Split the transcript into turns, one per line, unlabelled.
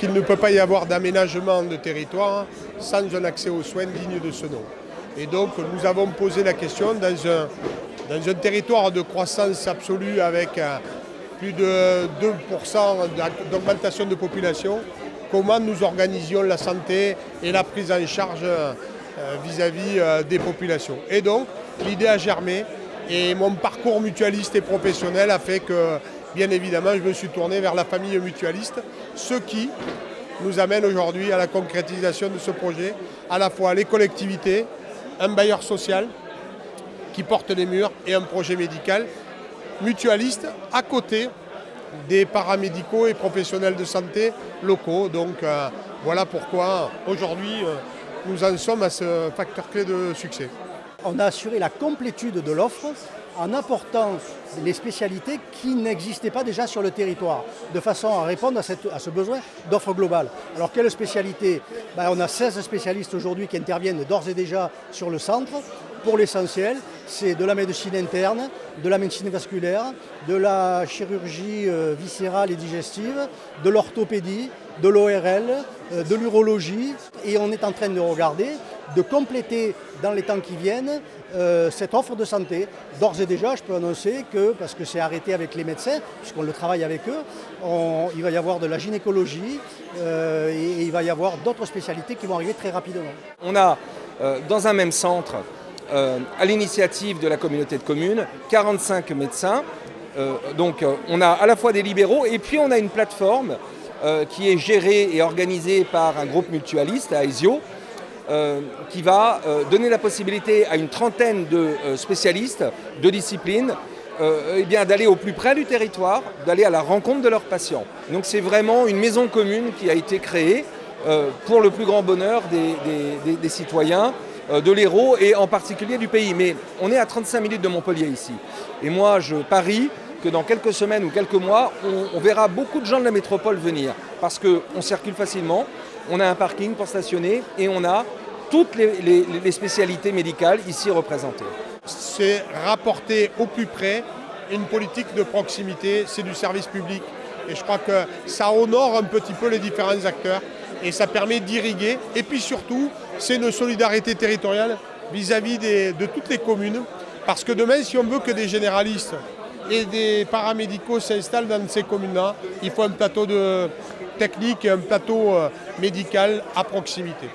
qu'il ne peut pas y avoir d'aménagement de territoire sans un accès aux soins digne de ce nom. Et donc nous avons posé la question dans un territoire de croissance absolue avec plus de 2% d'augmentation de population, comment nous organisions la santé et la prise en charge vis-à-vis des populations. Et donc l'idée a germé et mon parcours mutualiste et professionnel a fait que, bien évidemment, je me suis tourné vers la famille mutualiste, ce qui nous amène aujourd'hui à la concrétisation de ce projet, à la fois les collectivités, un bailleur social qui porte les murs et un projet médical mutualiste à côté des paramédicaux et professionnels de santé locaux. Donc voilà pourquoi aujourd'hui nous en sommes à ce facteur clé de succès.
On a assuré la complétude de l'offre en apportant les spécialités qui n'existaient pas déjà sur le territoire, de façon à répondre à ce besoin d'offre globale. Alors quelle spécialité ? On a 16 spécialistes aujourd'hui qui interviennent d'ores et déjà sur le centre. Pour l'essentiel, c'est de la médecine interne, de la médecine vasculaire, de la chirurgie viscérale et digestive, de l'orthopédie, de l'ORL, de l'urologie. Et on est en train de regarder, de compléter dans les temps qui viennent cette offre de santé. D'ores et déjà, je peux annoncer que, parce que c'est arrêté avec les médecins, puisqu'on le travaille avec eux, il va y avoir de la gynécologie et il va y avoir d'autres spécialités qui vont arriver très rapidement.
On a dans un même centre, à l'initiative de la communauté de communes, 45 médecins. Donc on a à la fois des libéraux et puis on a une plateforme qui est gérée et organisée par un groupe mutualiste à Aesio, qui va donner la possibilité à une trentaine de spécialistes de disciplines d'aller au plus près du territoire, d'aller à la rencontre de leurs patients. Donc c'est vraiment une maison commune qui a été créée pour le plus grand bonheur des citoyens de l'Hérault et en particulier du pays. Mais on est à 35 minutes de Montpellier ici. Et moi, je parie que dans quelques semaines ou quelques mois, on verra beaucoup de gens de la métropole venir. Parce qu'on circule facilement, on a un parking pour stationner et on a toutes les spécialités médicales ici représentées.
C'est rapporter au plus près une politique de proximité, c'est du service public. Et je crois que ça honore un petit peu les différents acteurs et ça permet d'irriguer. Et puis surtout, c'est une solidarité territoriale vis-à-vis de toutes les communes. Parce que demain, si on veut que des généralistes et des paramédicaux s'installent dans ces communes-là, il faut un plateau technique et un plateau médical à proximité.